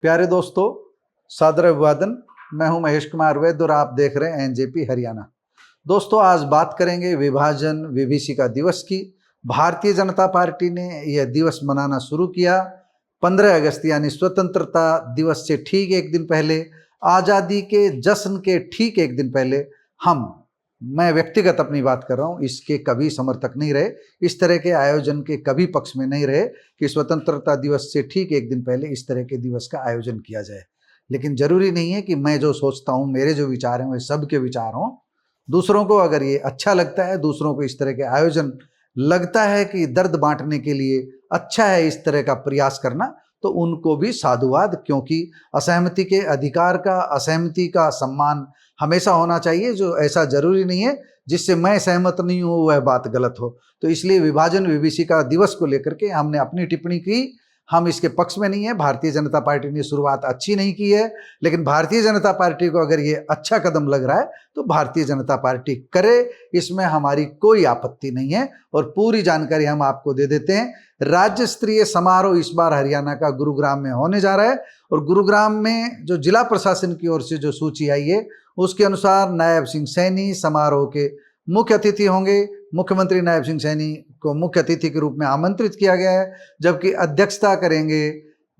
प्यारे दोस्तों, सादर अभिवादन। मैं हूं महेश कुमार वैद्य और आप देख रहे हैं एनजेपी हरियाणा। दोस्तों, आज बात करेंगे विभाजन विभीषिका दिवस की। भारतीय जनता पार्टी ने यह दिवस मनाना शुरू किया 15 अगस्त यानी स्वतंत्रता दिवस से ठीक एक दिन पहले, आज़ादी के जश्न के ठीक एक दिन पहले। मैं व्यक्तिगत अपनी बात कर रहा हूँ, इसके कभी समर्थक नहीं रहे, इस तरह के आयोजन के कभी पक्ष में नहीं रहे कि स्वतंत्रता दिवस से ठीक एक दिन पहले इस तरह के दिवस का आयोजन किया जाए। लेकिन जरूरी नहीं है कि मैं जो सोचता हूँ, मेरे जो विचार हैं वे सबके विचार हों। दूसरों को अगर ये अच्छा लगता है, दूसरों को इस तरह के आयोजन लगता है कि दर्द बांटने के लिए अच्छा है इस तरह का प्रयास करना, तो उनको भी साधुवाद। क्योंकि असहमति के अधिकार का, असहमति का सम्मान हमेशा होना चाहिए। जो ऐसा जरूरी नहीं है जिससे मैं सहमत नहीं हूँ वह बात गलत हो। तो इसलिए विभाजन विभीषिका दिवस को लेकर के हमने अपनी टिप्पणी की। हम इसके पक्ष में नहीं है। भारतीय जनता पार्टी ने शुरुआत अच्छी नहीं की है, लेकिन भारतीय जनता पार्टी को अगर ये अच्छा कदम लग रहा है तो भारतीय जनता पार्टी करे, इसमें हमारी कोई आपत्ति नहीं है। और पूरी जानकारी हम आपको दे देते हैं। राज्य स्तरीय समारोह इस बार हरियाणा का गुरुग्राम में होने जा रहा है, और गुरुग्राम में जो जिला प्रशासन की ओर से जो सूची आई है उसके अनुसार नायब सिंह सैनी समारोह के मुख्य अतिथि होंगे। मुख्यमंत्री नायब सिंह सैनी को मुख्य अतिथि के रूप में आमंत्रित किया गया है, जबकि अध्यक्षता करेंगे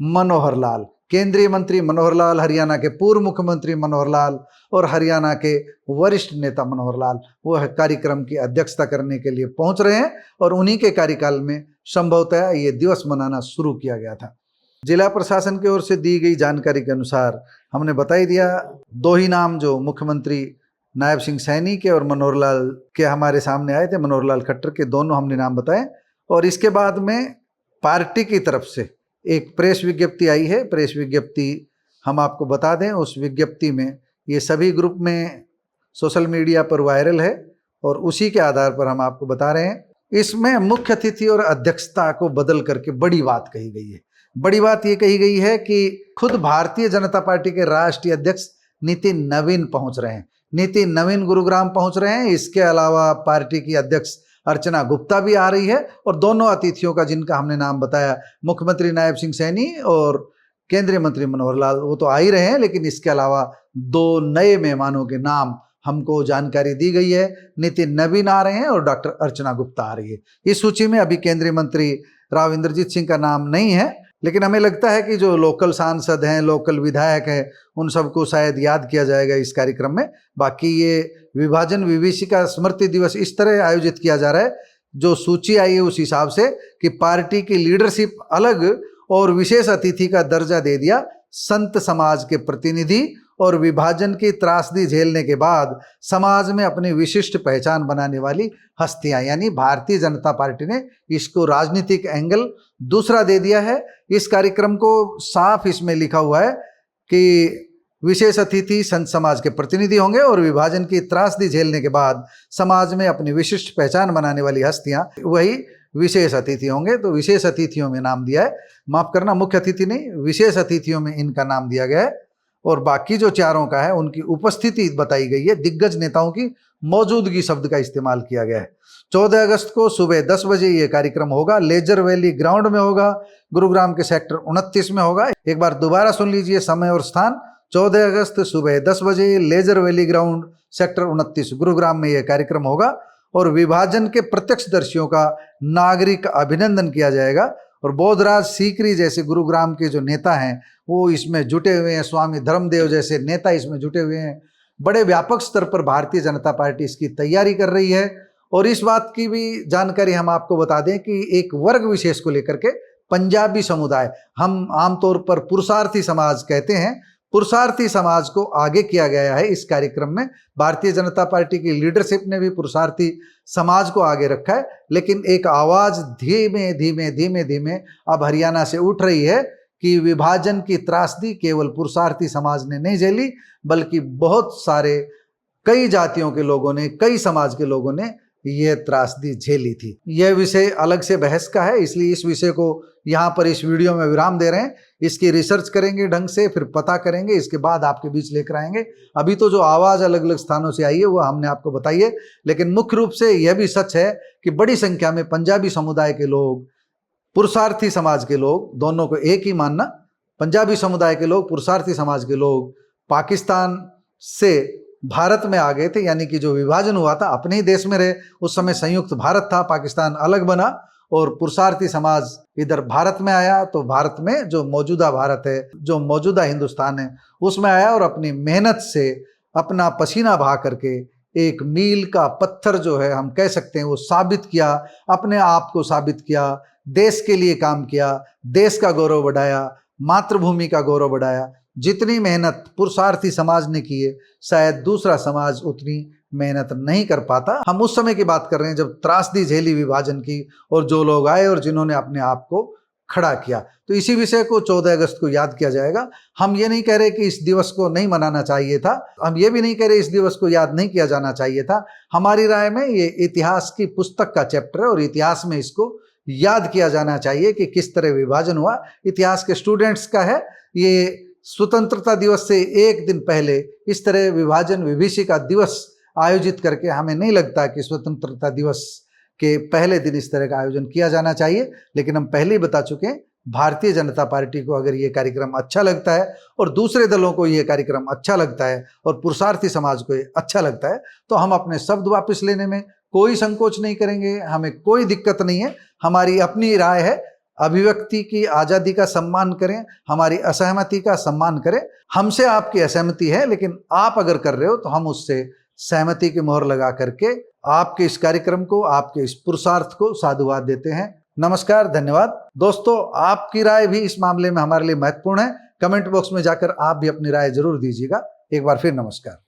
मनोहर लाल, केंद्रीय मंत्री मनोहर लाल, हरियाणा के पूर्व मुख्यमंत्री मनोहर लाल और हरियाणा के वरिष्ठ नेता मनोहर लाल। वह कार्यक्रम की अध्यक्षता करने के लिए पहुंच रहे हैं, और उन्हीं के कार्यकाल में संभवतः ये दिवस मनाना शुरू किया गया था। जिला प्रशासन की ओर से दी गई जानकारी के अनुसार हमने बता ही दिया, दो ही नाम जो मुख्यमंत्री नायब सिंह सैनी के और मनोहर लाल के हमारे सामने आए थे, मनोहर लाल खट्टर के, दोनों हमने नाम बताए। और इसके बाद में पार्टी की तरफ से एक प्रेस विज्ञप्ति आई है। प्रेस विज्ञप्ति हम आपको बता दें, उस विज्ञप्ति में ये सभी ग्रुप में सोशल मीडिया पर वायरल है, और उसी के आधार पर हम आपको बता रहे हैं। इसमें मुख्य अतिथि और अध्यक्षता को बदल करके बड़ी बात कही गई है। बड़ी बात ये कही गई है कि खुद भारतीय जनता पार्टी के राष्ट्रीय अध्यक्ष नितिन नवीन पहुंच रहे हैं। नितिन नवीन गुरुग्राम पहुंच रहे हैं। इसके अलावा पार्टी की अध्यक्ष अर्चना गुप्ता भी आ रही है, और दोनों अतिथियों का जिनका हमने नाम बताया, मुख्यमंत्री नायब सिंह सैनी और केंद्रीय मंत्री मनोहर लाल, वो तो आ ही रहे हैं। लेकिन इसके अलावा दो नए मेहमानों के नाम हमको जानकारी दी गई है। नितिन नवीन आ रहे हैं और डॉक्टर अर्चना गुप्ता आ रही है। इस सूची में अभी केंद्रीय मंत्री राव इंद्रजीत सिंह का नाम नहीं है, लेकिन हमें लगता है कि जो लोकल सांसद हैं, लोकल विधायक हैं, उन सबको शायद याद किया जाएगा इस कार्यक्रम में। बाकी ये विभाजन विभीषिका स्मृति दिवस इस तरह आयोजित किया जा रहा है, जो सूची आई है उस हिसाब से कि पार्टी की लीडरशिप अलग और विशेष अतिथि का दर्जा दे दिया संत समाज के प्रतिनिधि, और विभाजन की त्रासदी झेलने के बाद समाज में अपनी विशिष्ट पहचान बनाने वाली हस्तियां, यानी भारतीय जनता पार्टी ने इसको राजनीतिक एंगल दूसरा दे दिया है। इस कार्यक्रम को साफ इसमें लिखा हुआ है कि विशेष अतिथि संत समाज के प्रतिनिधि होंगे, और विभाजन की त्रासदी झेलने के बाद समाज में अपनी विशिष्ट पहचान बनाने वाली हस्तियां वही विशेष अतिथि होंगे। तो विशेष अतिथियों में नाम दिया है, माफ करना, मुख्य अतिथि नहीं, विशेष अतिथियों में इनका नाम दिया गया है। और बाकी जो चारों का है उनकी उपस्थिति बताई गई है। दिग्गज नेताओं की मौजूदगी शब्द का इस्तेमाल किया गया है। 14 अगस्त को सुबह 10 बजे ये कार्यक्रम होगा। लेजर वैली ग्राउंड में होगा, गुरुग्राम के सेक्टर 29 में होगा। एक बार दोबारा सुन लीजिए समय और स्थान, 14 अगस्त सुबह 10 बजे Leisure Valley Ground Sector 29 Gurugram में यह कार्यक्रम होगा। और विभाजन के प्रत्यक्षदर्शियों का नागरिक अभिनंदन किया जाएगा। और बोधराज सीकरी जैसे गुरुग्राम के जो नेता हैं वो इसमें जुटे हुए हैं, स्वामी धर्मदेव जैसे नेता इसमें जुटे हुए हैं। बड़े व्यापक स्तर पर भारतीय जनता पार्टी इसकी तैयारी कर रही है। और इस बात की भी जानकारी हम आपको बता दें कि एक वर्ग विशेष को लेकर के पंजाबी समुदाय, हम आमतौर पर पुरुषार्थी समाज कहते हैं, पुरुषार्थी समाज को आगे किया गया है इस कार्यक्रम में। भारतीय जनता पार्टी की लीडरशिप ने भी पुरुषार्थी समाज को आगे रखा है। लेकिन एक आवाज धीमे धीमे धीमे धीमे अब हरियाणा से उठ रही है कि विभाजन की त्रासदी केवल पुरुषार्थी समाज ने नहीं झेली, बल्कि बहुत सारे कई जातियों के लोगों ने, कई समाज के लोगों ने यह त्रासदी झेली थी। यह विषय अलग से बहस का है, इसलिए इस विषय को यहाँ पर इस वीडियो में विराम दे रहे हैं। इसकी रिसर्च करेंगे ढंग से, फिर पता करेंगे, इसके बाद आपके बीच लेकर आएंगे। अभी तो जो आवाज़ अलग अलग स्थानों से आई है वो हमने आपको बताई है, लेकिन मुख्य रूप से यह भी सच है कि बड़ी संख्या में पंजाबी समुदाय के लोग, पुरुषार्थी समाज के लोग, दोनों को एक ही मानना पंजाबी समुदाय के लोग, पुरुषार्थी समाज के लोग पाकिस्तान से भारत में आ गए थे, यानी कि जो विभाजन हुआ था अपने ही देश में रहे। उस समय संयुक्त भारत था, पाकिस्तान अलग बना और पुरुषार्थी समाज इधर भारत में आया। तो भारत में जो मौजूदा भारत है, जो मौजूदा हिंदुस्तान है, उसमें आया और अपनी मेहनत से अपना पसीना बहा करके एक मील का पत्थर जो है हम कह सकते हैं वो साबित किया, अपने आप को साबित किया, देश के लिए काम किया, देश का गौरव बढ़ाया, मातृभूमि का गौरव बढ़ाया। जितनी मेहनत पुरुषार्थी समाज ने की है शायद दूसरा समाज उतनी मेहनत नहीं कर पाता। हम उस समय की बात कर रहे हैं जब त्रासदी झेली विभाजन की, और जो लोग आए और जिन्होंने अपने आप को खड़ा किया। तो इसी विषय को 14 अगस्त को याद किया जाएगा। हम ये नहीं कह रहे कि इस दिवस को नहीं मनाना चाहिए था, हम ये भी नहीं कह रहे इस दिवस को याद नहीं किया जाना चाहिए था। हमारी राय में ये इतिहास की पुस्तक का चैप्टर है और इतिहास में इसको याद किया जाना चाहिए कि किस तरह विभाजन हुआ। इतिहास के स्टूडेंट्स का है ये। स्वतंत्रता दिवस से एक दिन पहले इस तरह विभाजन विभीषिका दिवस आयोजित करके हमें नहीं लगता कि स्वतंत्रता दिवस के पहले दिन इस तरह का आयोजन किया जाना चाहिए। लेकिन हम पहले ही बता चुके हैं, भारतीय जनता पार्टी को अगर ये कार्यक्रम अच्छा लगता है और दूसरे दलों को ये कार्यक्रम अच्छा लगता है और पुरुषार्थी समाज को ये अच्छा लगता है तो हम अपने शब्द वापस लेने में कोई संकोच नहीं करेंगे। हमें कोई दिक्कत नहीं है, हमारी अपनी राय है। अभिव्यक्ति की आज़ादी का सम्मान करें, हमारी असहमति का सम्मान करें। हमसे आपकी असहमति है, लेकिन आप अगर कर रहे हो तो हम उससे सहमति की मोहर लगा करके आपके इस कार्यक्रम को, आपके इस पुरुषार्थ को साधुवाद देते हैं। नमस्कार, धन्यवाद। दोस्तों, आपकी राय भी इस मामले में हमारे लिए महत्वपूर्ण है। कमेंट बॉक्स में जाकर आप भी अपनी राय जरूर दीजिएगा। एक बार फिर नमस्कार।